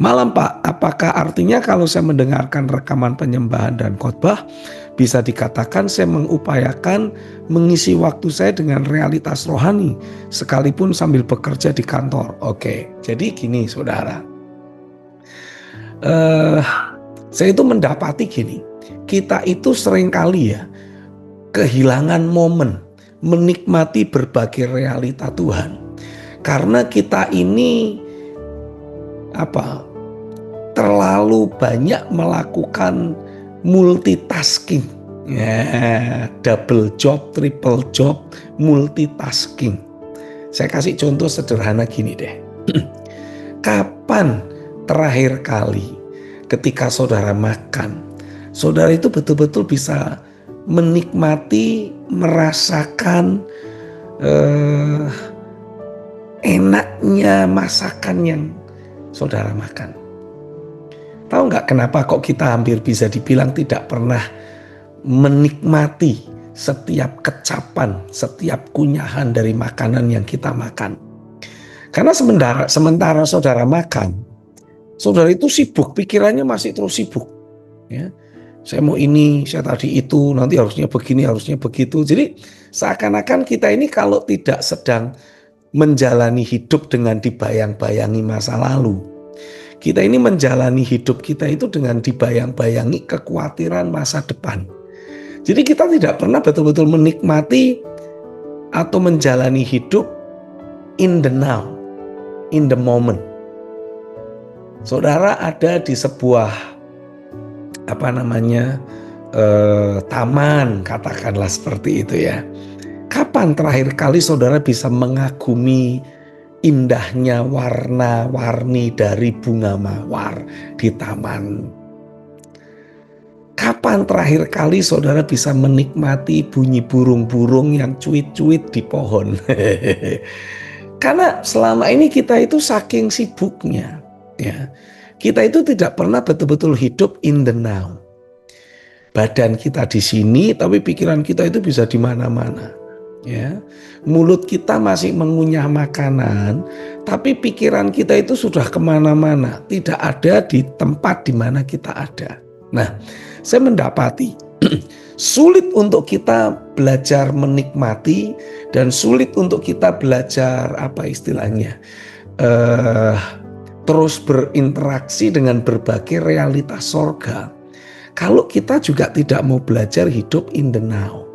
Malam Pak, apakah artinya kalau saya mendengarkan rekaman penyembahan dan khotbah, bisa dikatakan saya mengupayakan mengisi waktu saya dengan realitas rohani, sekalipun sambil bekerja di kantor? Oke, jadi gini saudara, saya itu mendapati gini, kita itu seringkali ya kehilangan momen menikmati berbagai realita Tuhan, karena kita ini terlalu banyak melakukan multitasking, ya, double job, triple job, multitasking. Saya kasih contoh sederhana gini deh. Kapan terakhir kali ketika saudara makan, saudara itu betul-betul bisa menikmati, merasakan enaknya masakan yang saudara makan? Tahu nggak kenapa kok kita hampir bisa dibilang tidak pernah menikmati setiap kecapan, setiap kunyahan dari makanan yang kita makan? Karena sementara saudara makan, saudara itu sibuk, pikirannya masih terus sibuk. Ya, saya mau ini, saya tadi itu, nanti harusnya begini, harusnya begitu. Jadi seakan-akan kita ini kalau tidak sedang menjalani hidup dengan dibayang-bayangi masa lalu, kita ini menjalani hidup kita itu dengan dibayang-bayangi kekhawatiran masa depan. Jadi kita tidak pernah betul-betul menikmati atau menjalani hidup in the now, in the moment. Saudara ada di sebuah taman, katakanlah seperti itu ya. Kapan terakhir kali saudara bisa mengagumi indahnya warna-warni dari bunga mawar di taman? Kapan terakhir kali saudara bisa menikmati bunyi burung-burung yang cuit-cuit di pohon? Karena selama ini kita itu saking sibuknya, ya, kita itu tidak pernah betul-betul hidup in the now. Badan kita di sini, tapi pikiran kita itu bisa di mana-mana. Ya, mulut kita masih mengunyah makanan, tapi pikiran kita itu sudah kemana-mana, tidak ada di tempat di mana kita ada. Nah, saya mendapati sulit untuk kita belajar menikmati dan sulit untuk kita belajar terus berinteraksi dengan berbagai realitas sorga kalau kita juga tidak mau belajar hidup in the now.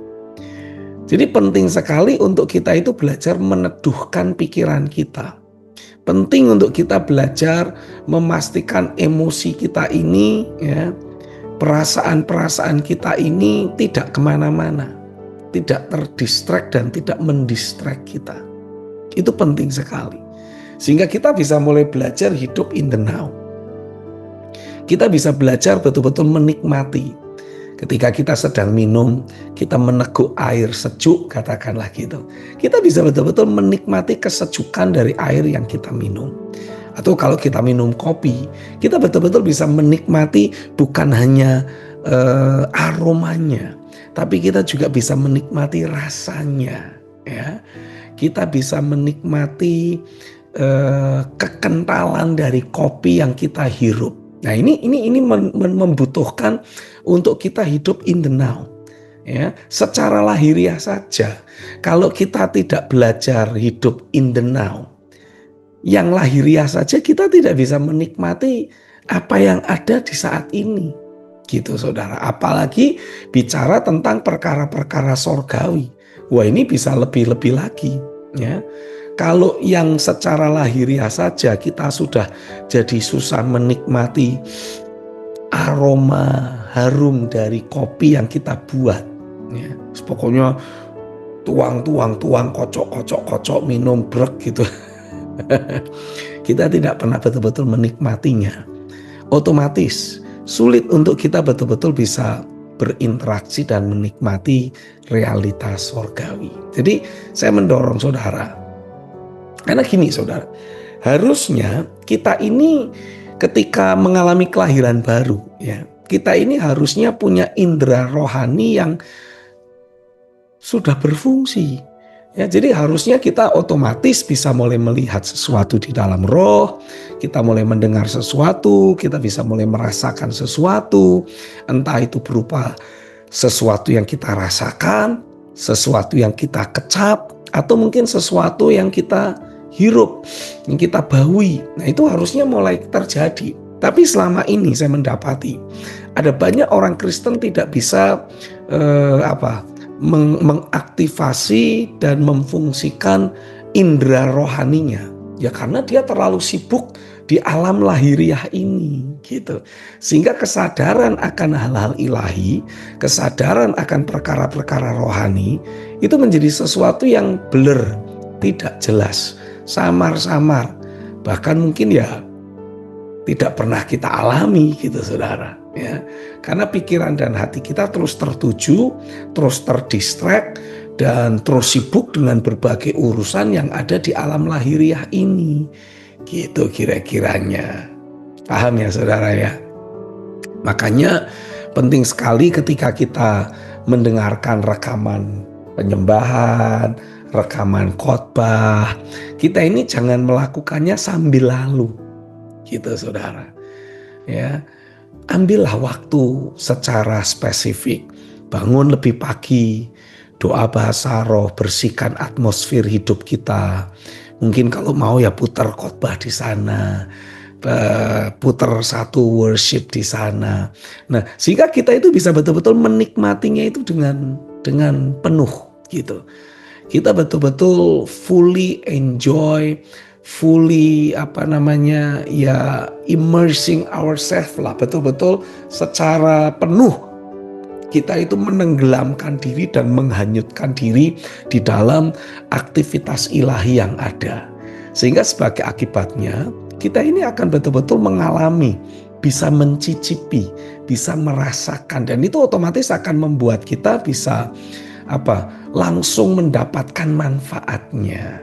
Jadi penting sekali untuk kita itu belajar meneduhkan pikiran kita. Penting untuk kita belajar memastikan emosi kita ini, ya, perasaan-perasaan kita ini tidak kemana-mana, tidak terdistract dan tidak mendistract kita. Itu penting sekali. Sehingga kita bisa mulai belajar hidup in the now. Kita bisa belajar betul-betul menikmati. Ketika kita sedang minum, kita meneguk air sejuk, katakanlah gitu. Kita bisa betul-betul menikmati kesejukan dari air yang kita minum. Atau kalau kita minum kopi, kita betul-betul bisa menikmati bukan hanya aromanya, tapi kita juga bisa menikmati rasanya. Ya, kita bisa menikmati kekentalan dari kopi yang kita hirup. Nah, ini membutuhkan untuk kita hidup in the now. Ya, secara lahiriah saja, kalau kita tidak belajar hidup in the now, yang lahiriah saja kita tidak bisa menikmati apa yang ada di saat ini. Gitu saudara, apalagi bicara tentang perkara-perkara sorgawi. Wah, ini bisa lebih-lebih lagi. Ya. Kalau yang secara lahiriah saja kita sudah jadi susah menikmati aroma harum dari kopi yang kita buat. Ya. Pokoknya tuang, kocok, minum brek gitu. Kita tidak pernah betul-betul menikmatinya. Otomatis sulit untuk kita betul-betul bisa berinteraksi dan menikmati realitas sorgawi. Jadi saya mendorong saudara, karena gini saudara, harusnya kita ini ketika mengalami kelahiran baru, ya, kita ini harusnya punya indera rohani yang sudah berfungsi. Ya, jadi harusnya kita otomatis bisa mulai melihat sesuatu di dalam roh, kita mulai mendengar sesuatu, kita bisa mulai merasakan sesuatu, entah itu berupa sesuatu yang kita rasakan, sesuatu yang kita kecap, atau mungkin sesuatu yang kita hirup, yang kita baui. Nah, itu harusnya mulai terjadi. Tapi selama ini saya mendapati ada banyak orang Kristen tidak bisa mengaktifasi dan memfungsikan indera rohaninya. Ya karena dia terlalu sibuk di alam lahiriah ini gitu. Sehingga kesadaran akan hal-hal ilahi, kesadaran akan perkara-perkara rohani itu menjadi sesuatu yang blur, tidak jelas, samar-samar. Bahkan mungkin ya tidak pernah kita alami gitu saudara ya, karena pikiran dan hati kita terus tertuju, terus terdistract dan terus sibuk dengan berbagai urusan yang ada di alam lahiriah ini gitu kira-kiranya. Paham ya saudara ya? Makanya penting sekali ketika kita mendengarkan rekaman penyembahan, rekaman khotbah, kita ini jangan melakukannya sambil lalu gitu saudara ya. Ambillah waktu secara spesifik, bangun lebih pagi, doa bahasa roh, bersihkan atmosfer hidup kita. Mungkin kalau mau ya putar khotbah di sana, putar satu worship di sana. Nah, sehingga kita itu bisa betul-betul menikmatinya itu dengan penuh gitu. Kita betul-betul fully enjoy, fully immersing ourselves lah, betul-betul secara penuh kita itu menenggelamkan diri dan menghanyutkan diri di dalam aktivitas ilahi yang ada. Sehingga sebagai akibatnya kita ini akan betul-betul mengalami, bisa mencicipi, bisa merasakan, dan itu otomatis akan membuat kita bisa langsung mendapatkan manfaatnya.